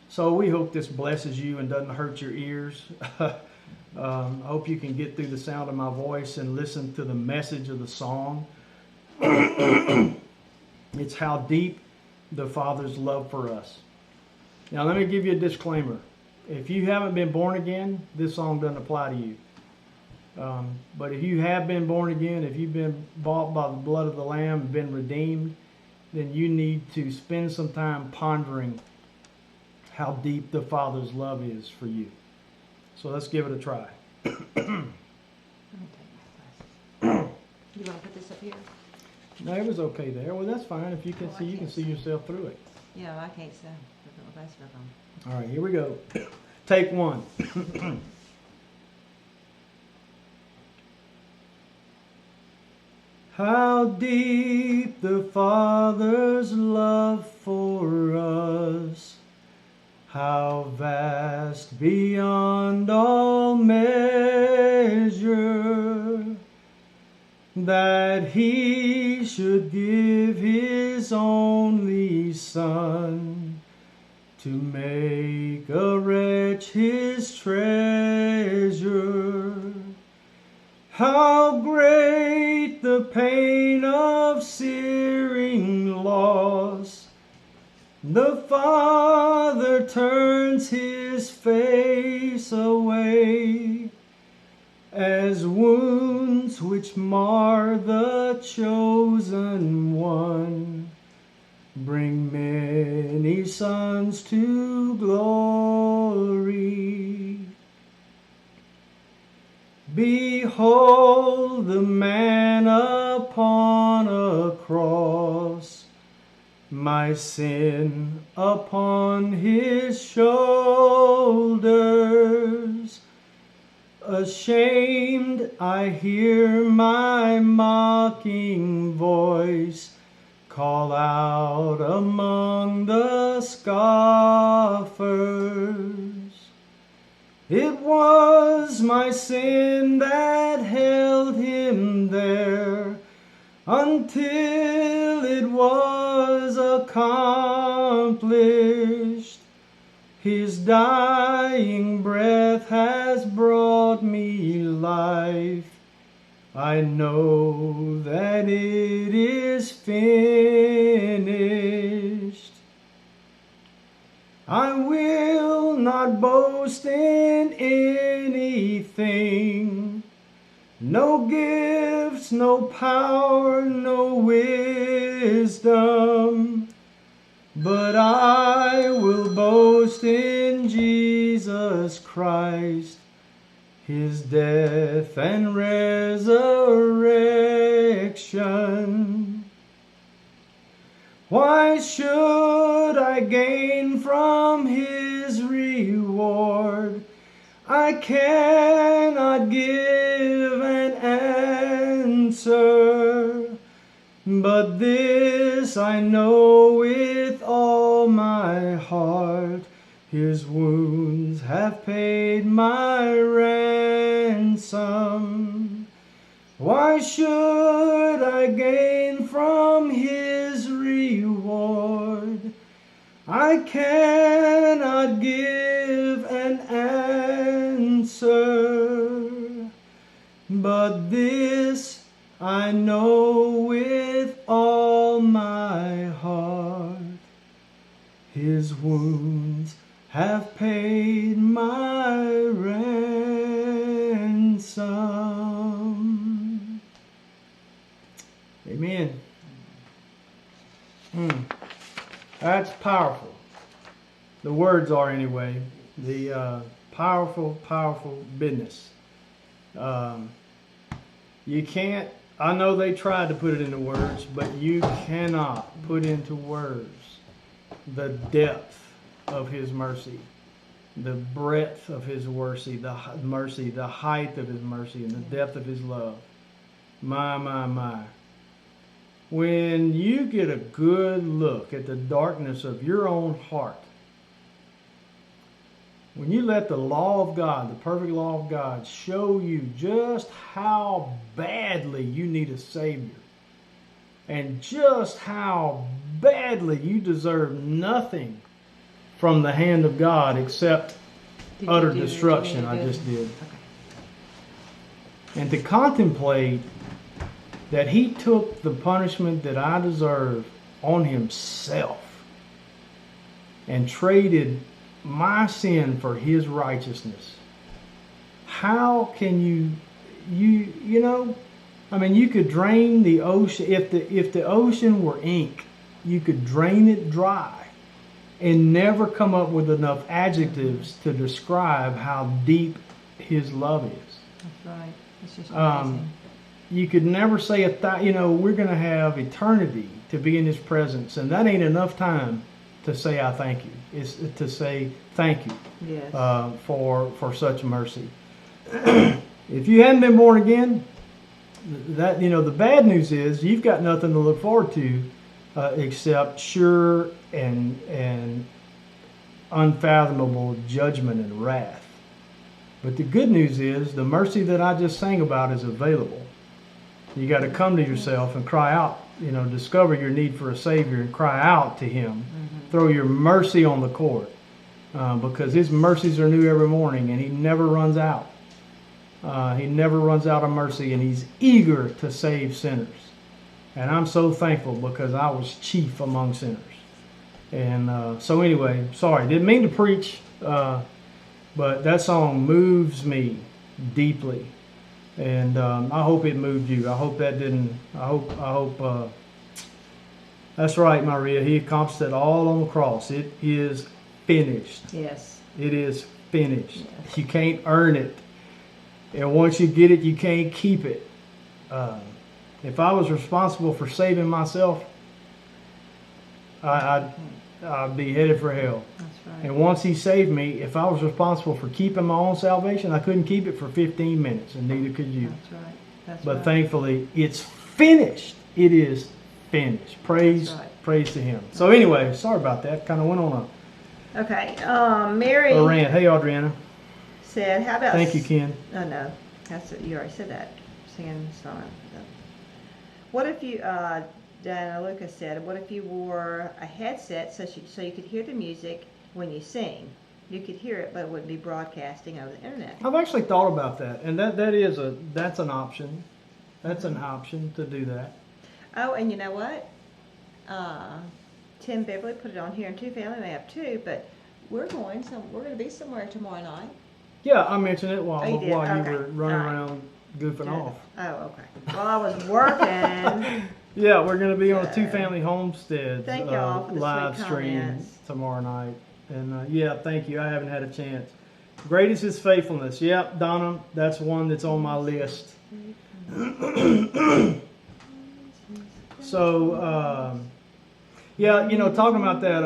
So we hope this blesses you and doesn't hurt your ears. I hope you can get through the sound of my voice and listen to the message of the song. It's how deep the Father's love for us. Now, let me give you a disclaimer. If you haven't been born again, this song doesn't apply to you. But if you have been born again, if you've been bought by the blood of the Lamb and been redeemed, then you need to spend some time pondering how deep the Father's love is for you. So let's give it a try. Let me take my glasses. You want to put this up here? No, it was okay there. Well, that's fine. If you can Oh, see, you can see yourself through it. Yeah, I can't see. Put my glasses back on. All right, here we go. Take 1. How deep the Father's love for us, how vast beyond all measure, that He should give His only Son to make a wretch His treasure. How great the pain of searing loss! The Father turns His face away, as wounds which mar the chosen one bring many sons to glory. Behold the man upon a cross, my sin upon His shoulders. Ashamed, I hear my mocking voice call out among the scoffers. It was my sin that held Him there until it was accomplished. His dying breath has brought me life. I know that it is finished. I will not boast in anything, no gifts, no power, no wisdom, but I will boast in Jesus Christ, His death and resurrection. Why should I gain from His reward? I cannot give an answer, but this I know with all my heart: His wounds have paid my ransom. Why should I gain from His reward? I cannot give an answer, but this I know with all my heart: His wounds have paid my ransom. Amen. That's powerful. The words are, anyway. The powerful, powerful business. You can't, I know they tried to put it into words, but you cannot put into words the depth of His mercy, the breadth of His mercy, the height of His mercy, and the depth of His love. My. When you get a good look at the darkness of your own heart, when you let the law of God, the perfect law of God, show you just how badly you need a Savior, and just how badly you deserve nothing from the hand of God except utter destruction, I just did. Okay. And to contemplate that He took the punishment that I deserve on Himself and traded my sin for His righteousness. How can you know, I mean, you could drain the ocean. If the ocean were ink, you could drain it dry and never come up with enough adjectives to describe how deep His love is. That's right. It's just amazing. You could never say we're going to have eternity to be in His presence, and that ain't enough time to say I thank you. It's to say thank you. Yes. For such mercy. If you hadn't been born again, that the bad news is you've got nothing to look forward to except sure and unfathomable judgment and wrath. But the good news is the mercy that I just sang about is available. You got to come to yourself and cry out, discover your need for a Savior and cry out to Him. Mm-hmm. Throw your mercy on the court because His mercies are new every morning, and He never runs out. He never runs out of mercy, and He's eager to save sinners. And I'm so thankful because I was chief among sinners. And so anyway, sorry, didn't mean to preach, but that song moves me deeply. And I hope it moved you. I hope that didn't. I hope. That's right, Maria. He accomplished it all on the cross. It is finished. Yes. It is finished. Yes. You can't earn it, and once you get it, you can't keep it. If I was responsible for saving myself, I'd be headed for hell. That's right. And once He saved me, if I was responsible for keeping my own salvation, I couldn't keep it for 15 minutes, and neither could you. That's right. That's but right. Thankfully, it's finished. It is finished. Praise to Him. So anyway, sorry about that. Kind of went on Okay. Mary. a rant. Hey, Adriana. Said, how about... Thank you, Ken. Oh, no. You already said that. Singing the song. What if you... Diana Lucas said, what if you wore a headset so you could hear the music when you sing? You could hear it, but it wouldn't be broadcasting over the internet. I've actually thought about that, and that's an option. That's an option to do that. Oh, and you know what? Tim Beverly put it on here, and Two Family may have too, but we're going to be somewhere tomorrow night. Yeah, I mentioned it while you you were running around goofing off. Oh, okay. While I was working. Yeah, we're going to be on a Two Family Homestead thank y'all for the live sweet stream comments. Tomorrow night. And yeah, thank you. I haven't had a chance. Great is His faithfulness. Yep, Donna, that's one that's on my list. So, yeah, talking about that,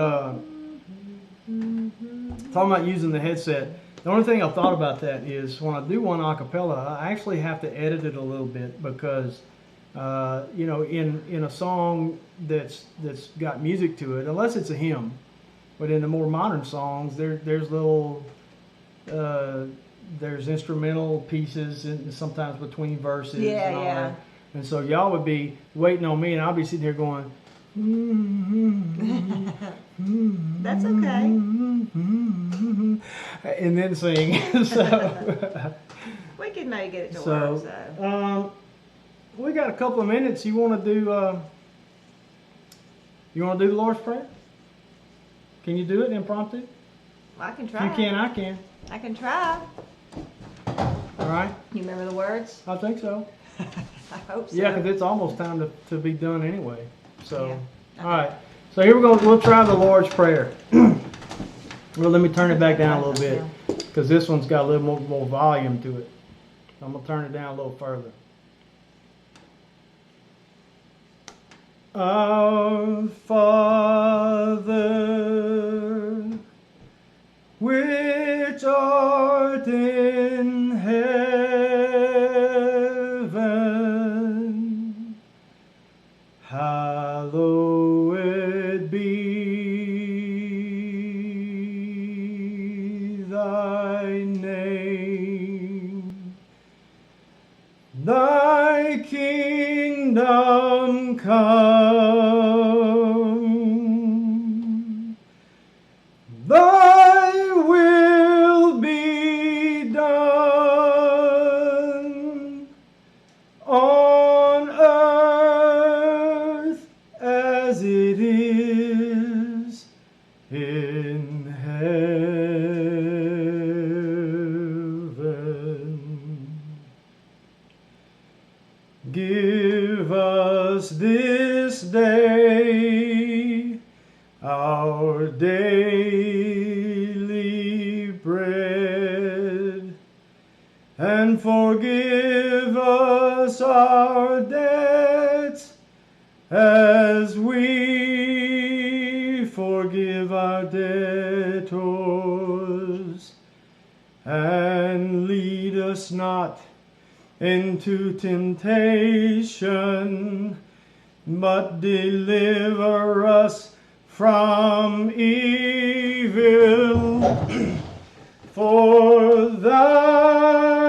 talking about using the headset, the only thing I thought about that is when I do one a cappella, I actually have to edit it a little bit because, in a song that's got music to it, unless it's a hymn, but in the more modern songs, there's little, there's instrumental pieces and sometimes between verses. Yeah, and all yeah. that. And so y'all would be waiting on me, and I'll be sitting here going, That's okay. And then sing. So We can maybe get it to work. So. We got a couple of minutes. You want to do? You want to do the Lord's Prayer? Can you do it impromptu? I can try. If you can, I can. I can try. All right. You remember the words? I think so. I hope so. Yeah, because it's almost time to be done anyway. So, Yeah. All right. So here we'll try the Lord's Prayer. Well, let me turn it back down a little bit because this one's got a little more volume to it. I'm going to turn it down a little further. Our Father as it is in heaven. Give us this day our daily bread, and forgive us our debts as we forgive our debtors. And lead us not into temptation, but deliver us from evil. For thine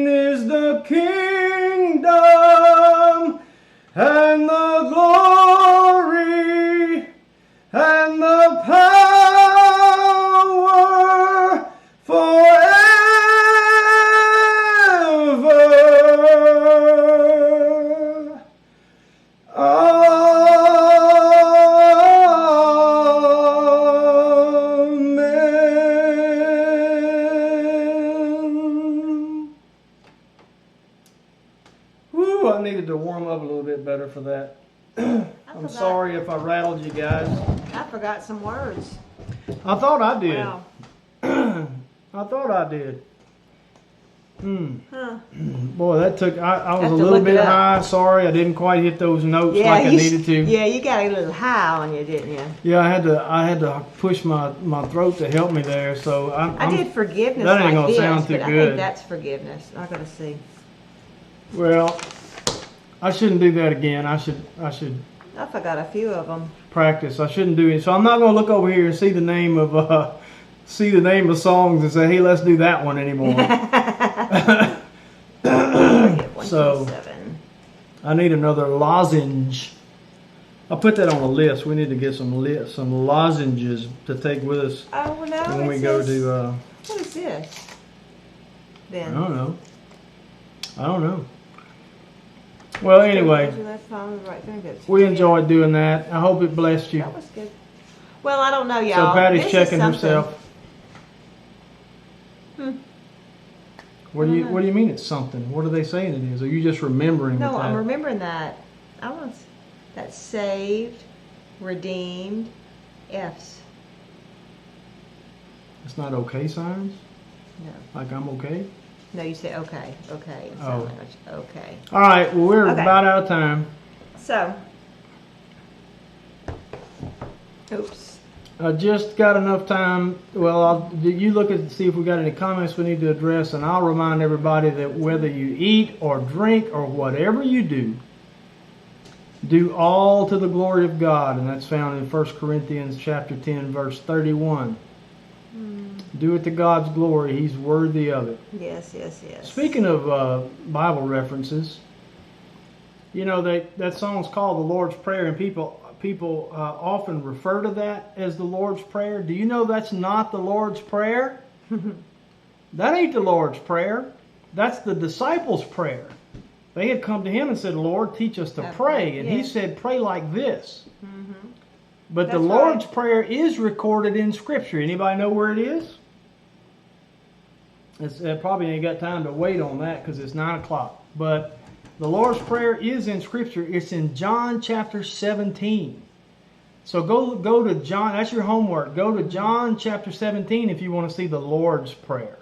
is the kingdom and the glory and the power forever. Whew, I needed to warm up a little bit better for that. I'm sorry if I rattled you guys. I forgot some words. I thought I did. Wow. I thought I did. Huh. Boy, that took, I was Have a to little look it bit up. high. Sorry, I didn't quite hit those notes like I needed to. Yeah, you got a little high on you, didn't you? Yeah, I had to push my throat to help me there. So I did forgiveness that ain't like gonna this, sound too but I good. think that's forgiveness. I gotta see. Well, I shouldn't do that again. I should I forgot a few of them. practice. I shouldn't do it. So I'm not going to look over here and see the name of songs and say, "Hey, let's do that one anymore." So I need another lozenge. I'll put that on a list. We need to get some lozenges to take with us Oh, well, no, when we it go says- to. What is this? I Then. don't know. Well, anyway, we enjoyed doing that. I hope it blessed you. That was good. Well, I don't know, So y'all. Patty's This is checking something- herself. What do I you don't What do you mean it's something? What are they saying it is? Are you just remembering No, that? I'm remembering that. That's saved, redeemed, F's. It's not okay signs? No. Like I'm okay? No, you say okay. Okay. In Oh. sign language. Okay. All right, well, we're Okay. about out of time. So. Oops. I just got enough time. Well, you look at see if we got any comments we need to address, and I'll remind everybody that whether you eat or drink or whatever you do all to the glory of God, and that's found in 1 Corinthians chapter 10, verse 31. Do it to God's glory. He's worthy of it. Yes, yes, yes. Speaking of Bible references, you know that song's called the Lord's Prayer, and people often refer to that as the Lord's Prayer. Do you know that's not the Lord's Prayer? That ain't the Lord's Prayer. That's the disciples' prayer. They had come to him and said, "Lord, teach us to pray," and he said, "Pray like this." But the That's Lord's right. Prayer is recorded in Scripture. Anybody know where it is? Probably ain't got time to wait on that because it's 9 o'clock. But the Lord's Prayer is in Scripture. It's in John chapter 17. So go to John. That's your homework. Go to John chapter 17 if you want to see the Lord's Prayer.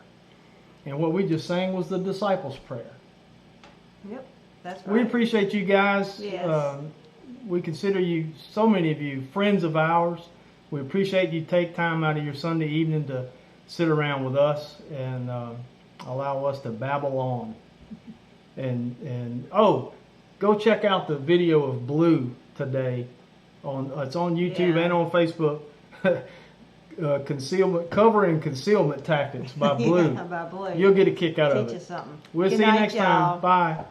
And what we just sang was the disciples' prayer. Yep, that's right. We appreciate you guys. Yes. We consider you, so many of you, friends of ours. We appreciate you take time out of your Sunday evening to sit around with us and allow us to babble on. And go check out the video of Blue today. It's on YouTube and on Facebook. Covering concealment tactics by Blue. Yeah, by Blue. You'll get a kick out of Teach it. us something. We'll Good see you night, next y'all. time. Bye.